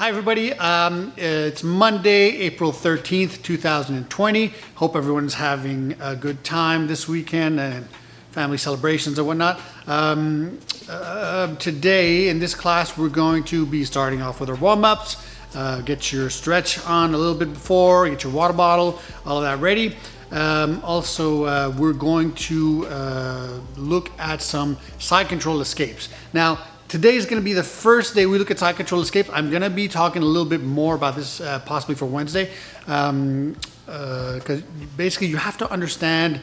Hi everybody, it's Monday, April 13th, 2020. Hope everyone's having a good time this weekend and family celebrations and whatnot. Today in this class we're going to be starting off with our warm-ups. Get your stretch on a little bit before, get your water bottle, all of that ready. We're going to look at some side control escapes. Now, today is going to be the first day we look at side control escapes. I'm going to be talking a little bit more about this possibly for Wednesday, because basically you have to understand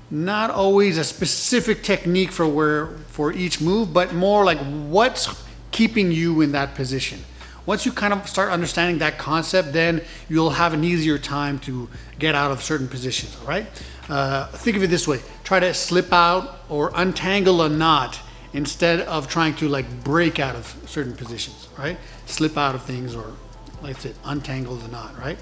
not always a specific technique for each move, but more like what's keeping you in that position. Once you kind of start understanding that concept, then you'll have an easier time to get out of certain positions, all right? Think of it this way. Try to slip out or untangle a knot instead of trying to like break out of certain positions, right? Slip out of things, or like I said, untangle the knot, right?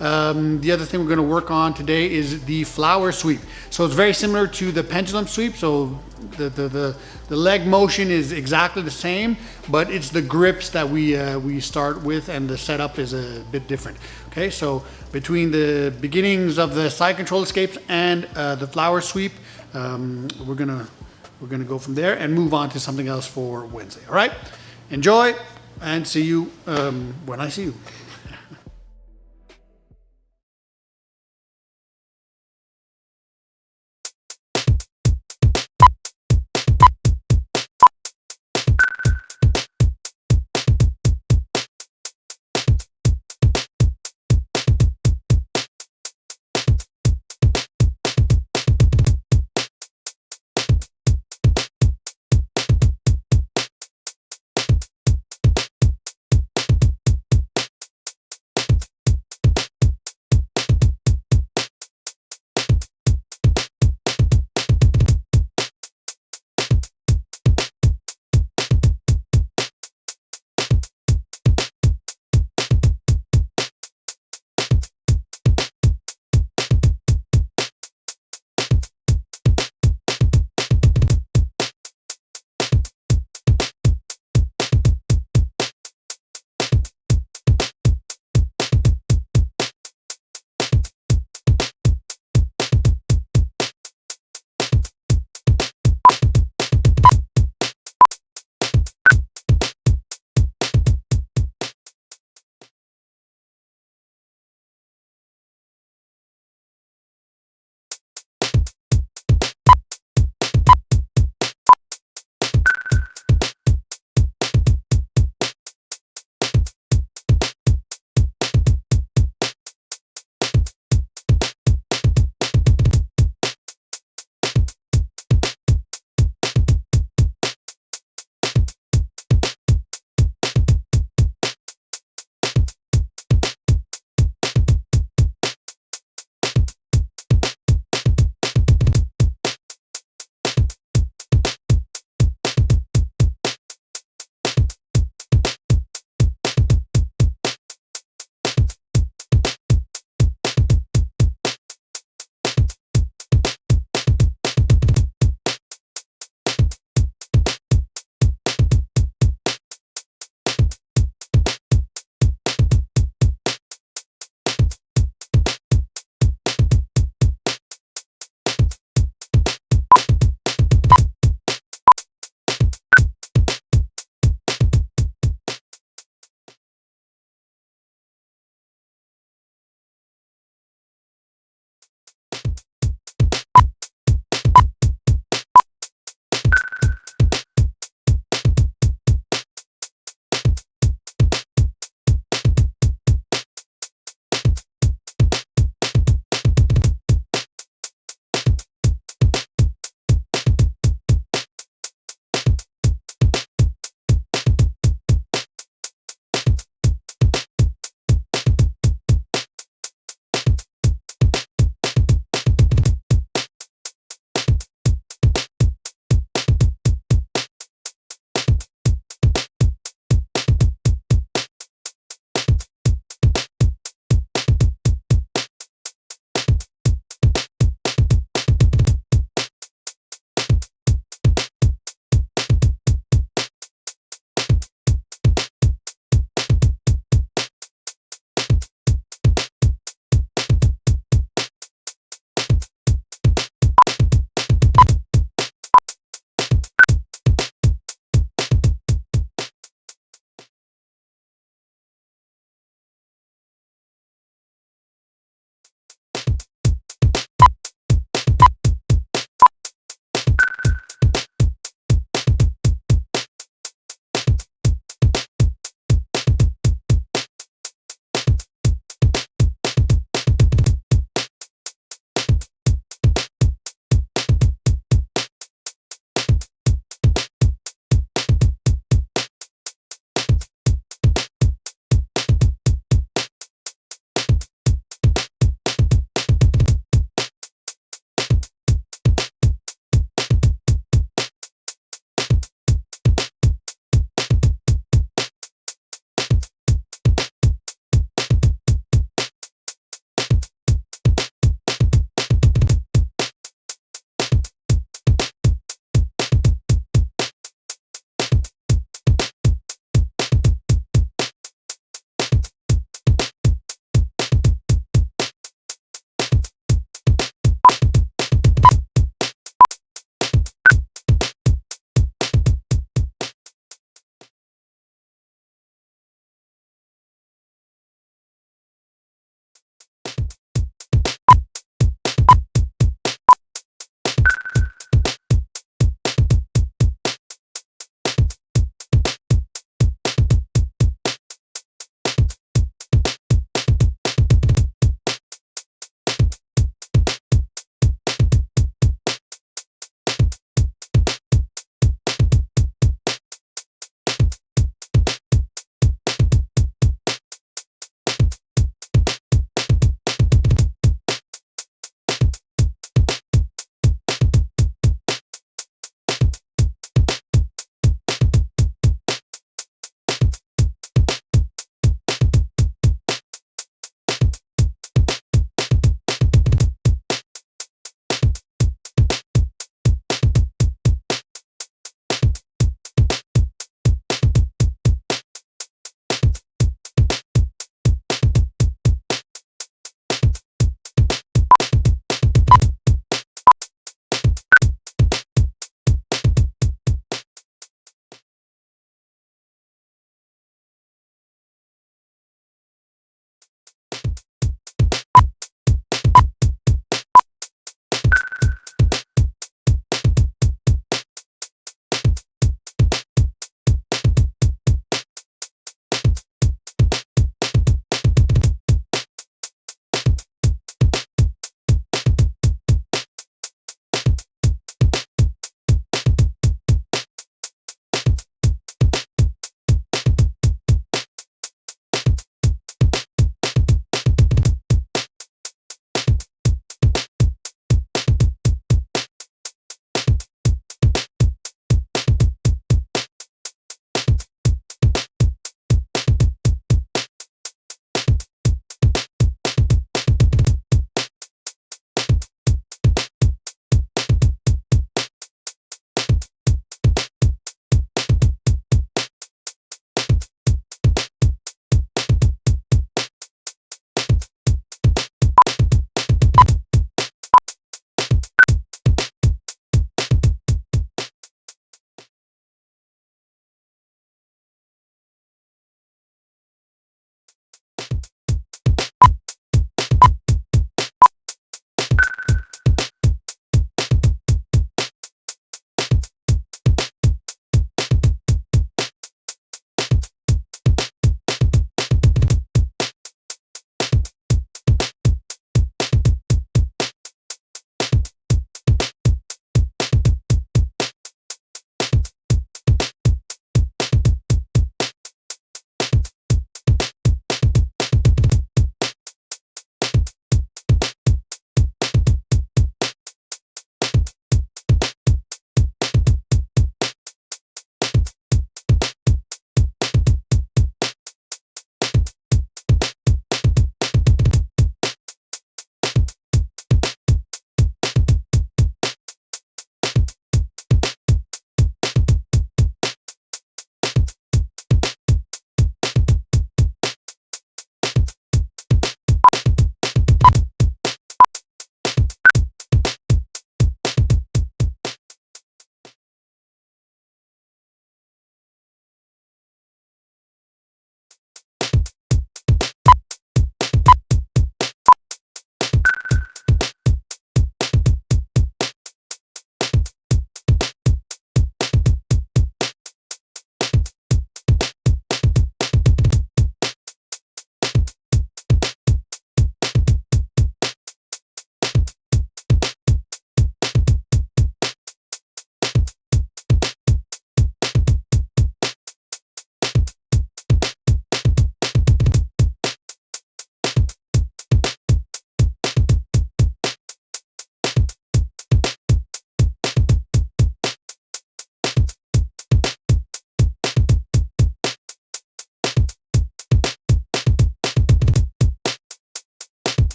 The other thing we're going to work on today is the flower sweep. So it's very similar to the pendulum sweep. So the leg motion is exactly the same, but it's the grips that we start with, and the setup is a bit different. Okay, so between the beginnings of the side control escapes and the flower sweep, we're gonna go from there and move on to something else for Wednesday. All right, enjoy and see you when I see you.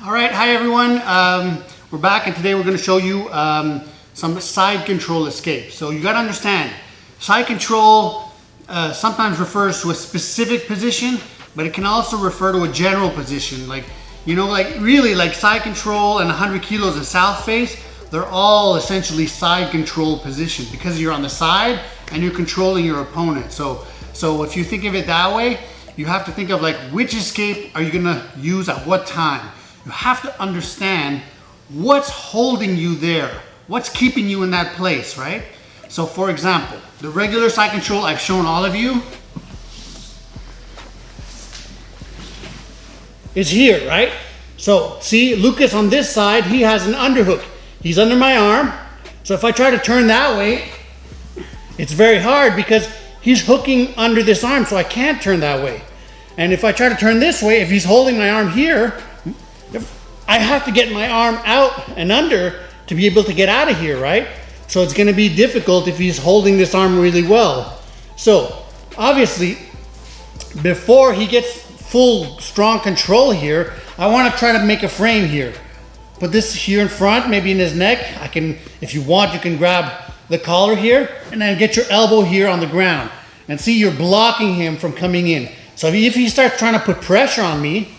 All right, hi everyone. We're back and today we're going to show you some side control escape. So you got to understand, side control sometimes refers to a specific position, but it can also refer to a general position. Like, you know, like really like side control and 100 kilos and south face, they're all essentially side control position because you're on the side and you're controlling your opponent. So if you think of it that way, you have to think of like which escape are you going to use at what time. You have to understand what's holding you there, what's keeping you in that place, right? So for example, the regular side control I've shown all of you is here, right? So see, Lucas on this side, he has an underhook. He's under my arm. So if I try to turn that way, it's very hard because he's hooking under this arm, so I can't turn that way. And if I try to turn this way, if he's holding my arm here, I have to get my arm out and under to be able to get out of here, right? So it's going to be difficult if he's holding this arm really well. So obviously, before he gets full strong control here, I want to try to make a frame here. Put this here in front, maybe in his neck. I can, if you want, you can grab the collar here and then get your elbow here on the ground. And see, you're blocking him from coming in. So if he starts trying to put pressure on me,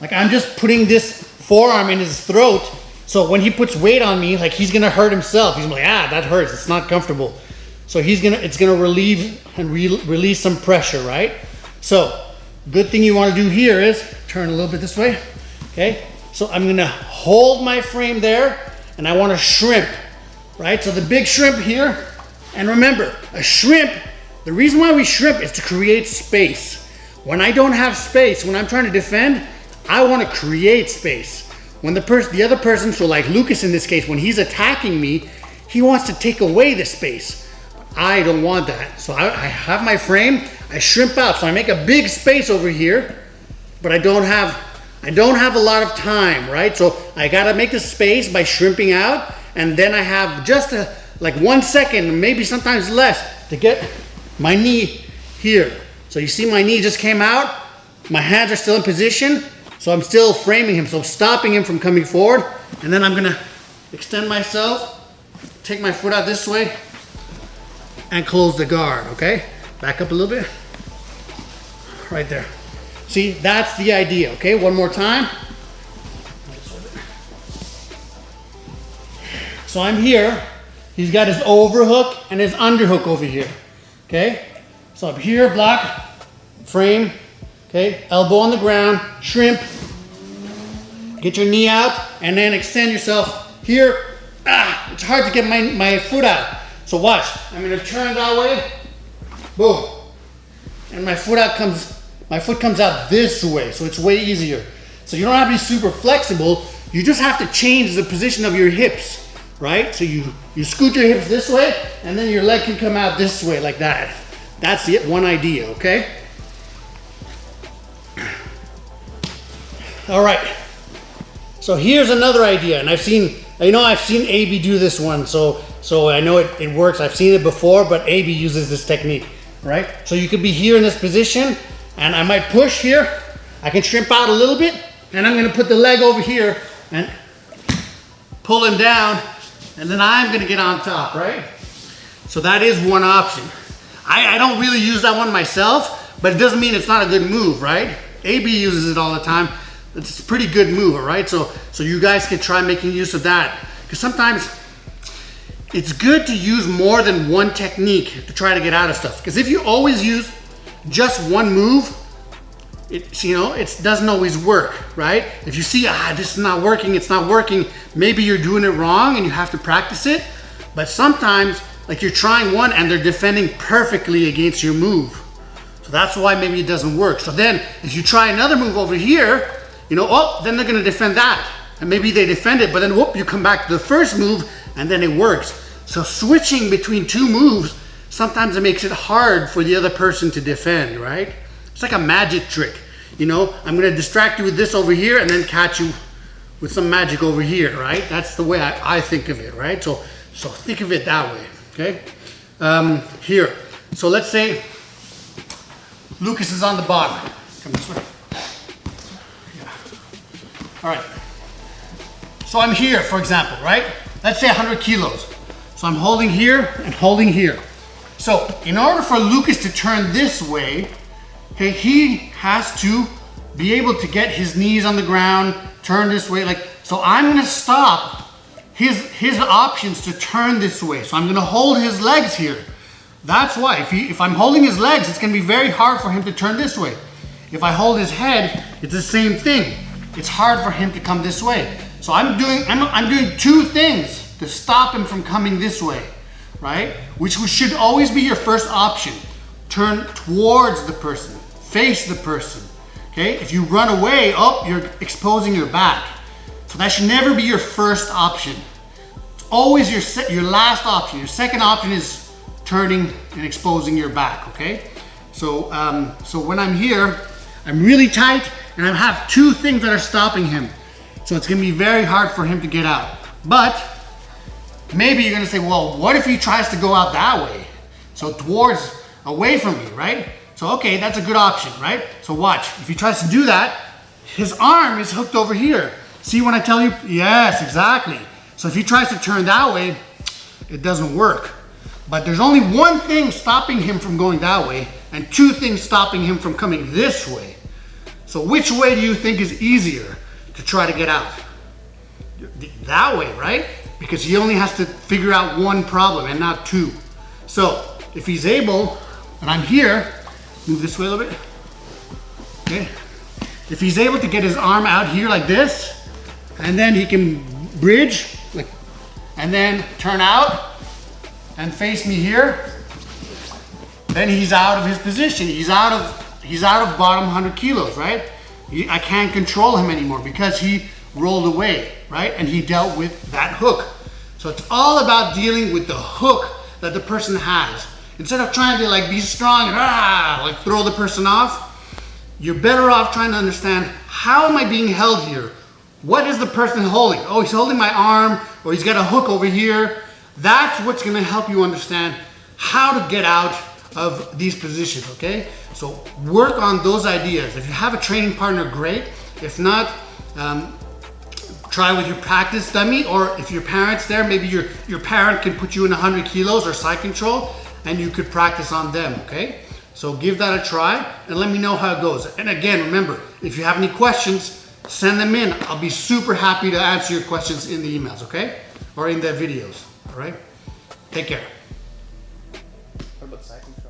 like I'm just putting this forearm in his throat, so when he puts weight on me, like he's gonna hurt himself. He's like, that hurts, it's not comfortable. So it's gonna relieve and release some pressure, right? So, good thing you wanna do here is, turn a little bit this way, okay? So I'm gonna hold my frame there, and I wanna shrimp, right? So the big shrimp here, and remember, a shrimp, the reason why we shrimp is to create space. When I don't have space, when I'm trying to defend, I want to create space. When the other person, so like Lucas in this case, when he's attacking me, he wants to take away the space. I don't want that. So I have my frame, I shrimp out. So I make a big space over here, but I don't have a lot of time, right? So I got to make the space by shrimping out, and then I have just like 1 second, maybe sometimes less, to get my knee here. So you see my knee just came out, my hands are still in position, so I'm still framing him, so stopping him from coming forward, and then I'm gonna extend myself, take my foot out this way, and close the guard, okay? Back up a little bit, right there. See, that's the idea, okay? One more time. So I'm here, he's got his overhook and his underhook over here, okay? So up here, block, frame, okay, elbow on the ground, shrimp, get your knee out, and then extend yourself here. It's hard to get my foot out. So watch, I'm gonna turn that way, boom, and my foot comes out this way, so it's way easier. So you don't have to be super flexible, you just have to change the position of your hips, right? So you scoot your hips this way, and then your leg can come out this way, like that. That's the one idea, okay? All right, so here's another idea, and I've seen AB do this one, so I know it works. I've seen it before, but AB uses this technique, right? So you could be here in this position, and I might push here. I can shrimp out a little bit, and I'm gonna put the leg over here and pull him down, and then I'm gonna get on top, right? So that is one option. I don't really use that one myself, but it doesn't mean it's not a good move, right? AB uses it all the time. It's a pretty good move, all right? So you guys can try making use of that. Because sometimes it's good to use more than one technique to try to get out of stuff. Because if you always use just one move, it doesn't always work, right? If you see, this is not working, it's not working, maybe you're doing it wrong and you have to practice it. But sometimes, like you're trying one and they're defending perfectly against your move. So that's why maybe it doesn't work. So then if you try another move over here, then they're gonna defend that. And maybe they defend it, but then whoop, you come back to the first move and then it works. So switching between two moves, sometimes it makes it hard for the other person to defend, right? It's like a magic trick. I'm gonna distract you with this over here and then catch you with some magic over here, right? That's the way I think of it, right? So think of it that way, okay? Here, so let's say Lucas is on the bottom. Come this way. Yeah. All right. So I'm here, for example, right? Let's say 100 kilos. So I'm holding here and holding here. So in order for Lucas to turn this way, okay, he has to be able to get his knees on the ground, turn this way. Like, so I'm gonna stop his options to turn this way. So I'm gonna hold his legs here. That's why, if I'm holding his legs, it's gonna be very hard for him to turn this way. If I hold his head, it's the same thing. It's hard for him to come this way. So I'm doing two things to stop him from coming this way, right? Which should always be your first option. Turn towards the person, face the person, okay? If you run away, oh, you're exposing your back. So that should never be your first option. It's always your last option. Your second option is turning and exposing your back, okay? So, so when I'm here, I'm really tight and I have two things that are stopping him. So it's gonna be very hard for him to get out. But maybe you're gonna say, well, what if he tries to go out that way? So towards, away from me, right? So okay, that's a good option, right? So watch, if he tries to do that, his arm is hooked over here. See when I tell you? Yes, exactly. So if he tries to turn that way, it doesn't work. But there's only one thing stopping him from going that way and two things stopping him from coming this way. So which way do you think is easier to try to get out? That way, right? Because he only has to figure out one problem and not two. So if he's able, and I'm here, move this way a little bit, okay? If he's able to get his arm out here like this, and then he can bridge, like, and then turn out and face me here, then he's out of his position. He's out of bottom 100 kilos, right? I can't control him anymore because he rolled away, right? And he dealt with that hook. So it's all about dealing with the hook that the person has. Instead of trying to like be strong and like throw the person off, you're better off trying to understand, how am I being held here? What is the person holding? Oh, he's holding my arm, or he's got a hook over here. That's what's gonna help you understand how to get out of these positions, okay? So work on those ideas. If you have a training partner, great. If not, try with your practice dummy, or if your parent's there, maybe your parent can put you in 100 kilos or side control, and you could practice on them, okay? So give that a try and let me know how it goes. And again, remember, if you have any questions, send them in. I'll be super happy to answer your questions in the emails, okay? Or in the videos, all right? Take care. What about side control?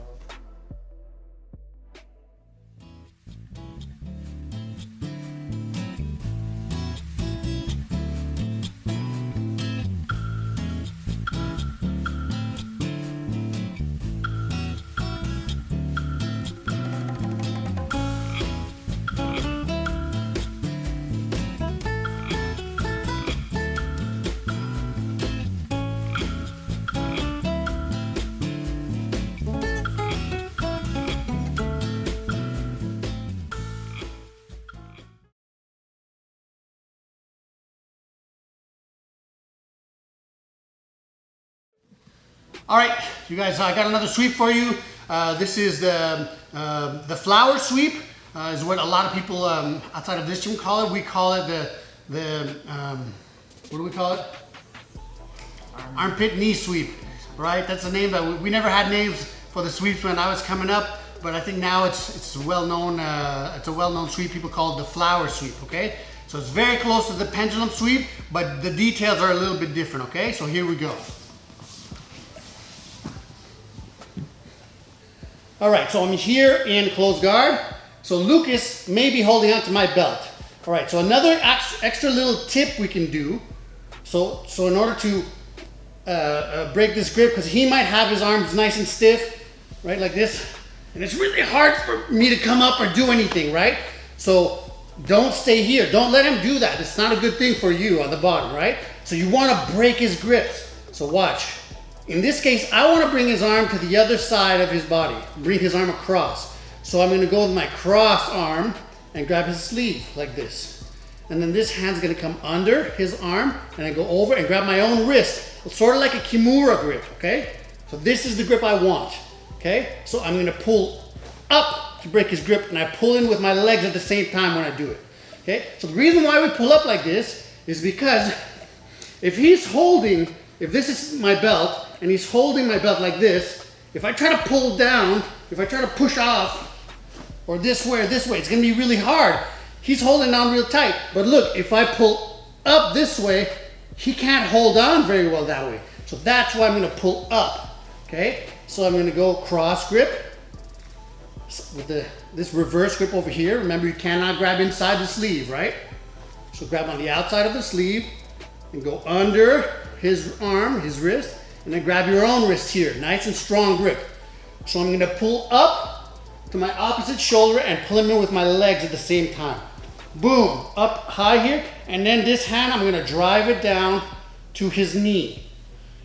All right, you guys, I got another sweep for you. This is the flower sweep, is what a lot of people outside of this gym call it. We call it what do we call it? Armpit knee sweep, right? That's a name that we never had names for the sweeps when I was coming up, but I think now it's well known. It's a well-known sweep. People call it the flower sweep, okay? So it's very close to the pendulum sweep, but the details are a little bit different, okay? So here we go. All right, so I'm here in closed guard. So Lucas may be holding onto my belt. All right, so another extra little tip we can do. So in order to break this grip, because he might have his arms nice and stiff, right, like this, and it's really hard for me to come up or do anything, right? So don't stay here. Don't let him do that. It's not a good thing for you on the bottom, right? So you want to break his grips. So watch. In this case, I want to bring his arm to the other side of his body, bring his arm across. So I'm going to go with my cross arm and grab his sleeve like this. And then this hand's going to come under his arm, and I go over and grab my own wrist. It's sort of like a Kimura grip, okay? So this is the grip I want, okay? So I'm going to pull up to break his grip, and I pull in with my legs at the same time when I do it, okay? So the reason why we pull up like this is because if he's holding, if this is my belt and he's holding my belt like this, if I try to pull down, if I try to push off, or this way or this way, it's gonna be really hard. He's holding on real tight. But look, if I pull up this way, he can't hold on very well that way. So that's why I'm gonna pull up, okay? So I'm gonna go cross grip with this reverse grip over here. Remember, you cannot grab inside the sleeve, right? So grab on the outside of the sleeve and go under his arm, his wrist, and then grab your own wrist here. Nice and strong grip. So I'm gonna pull up to my opposite shoulder and pull him in with my legs at the same time. Boom, up high here, and then this hand, I'm gonna drive it down to his knee.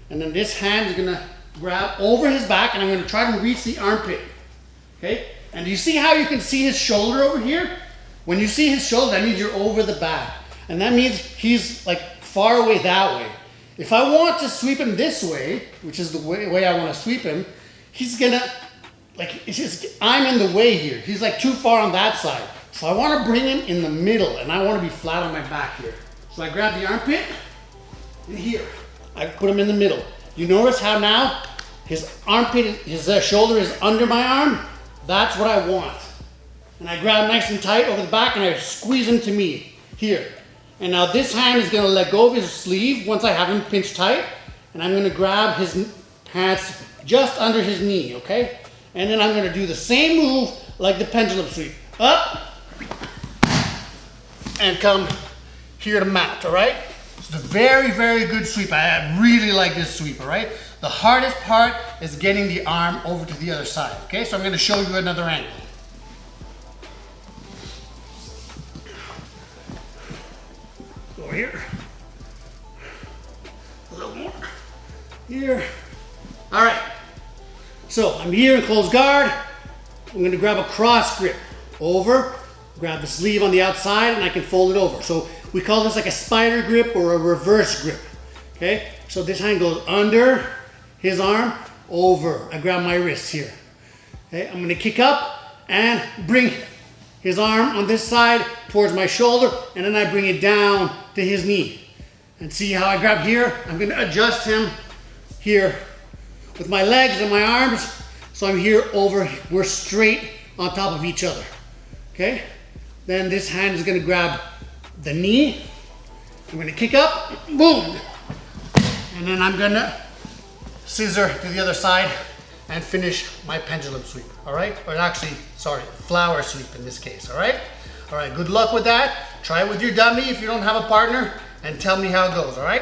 And then this hand is gonna grab over his back, and I'm gonna try to reach the armpit, okay? And do you see how you can see his shoulder over here? When you see his shoulder, that means you're over the back. And that means he's like far away that way. If I want to sweep him this way, which is the way I wanna sweep him, he's gonna, like, it's just, I'm in the way here. He's like too far on that side. So I want to bring him in the middle, and I want to be flat on my back here. So I grab the armpit, and here, I put him in the middle. You notice how now his armpit, his shoulder is under my arm? That's what I want. And I grab nice and tight over the back, and I squeeze him to me, here. And now this hand is going to let go of his sleeve once I have him pinched tight, and I'm going to grab his pants just under his knee, okay? And then I'm gonna do the same move like the pendulum sweep. Up, and come here to mat, all right? It's a very, very good sweep. I really like this sweep, all right? The hardest part is getting the arm over to the other side, okay? So I'm gonna show you another angle. Go here. A little more. Here. All right. So I'm here in closed guard. I'm gonna grab a cross grip over, grab the sleeve on the outside, and I can fold it over. So we call this like a spider grip or a reverse grip, okay? So this hand goes under his arm, over. I grab my wrist here, okay? I'm gonna kick up and bring his arm on this side towards my shoulder, and then I bring it down to his knee. And see how I grab here? I'm gonna adjust him here with my legs and my arms, so I'm here over, we're straight on top of each other, okay? Then this hand is gonna grab the knee, I'm gonna kick up, boom, and then I'm gonna scissor to the other side and finish my pendulum sweep, all right? Or actually, sorry, flower sweep in this case, all right? All right, good luck with that. Try it with your dummy if you don't have a partner, and tell me how it goes, all right?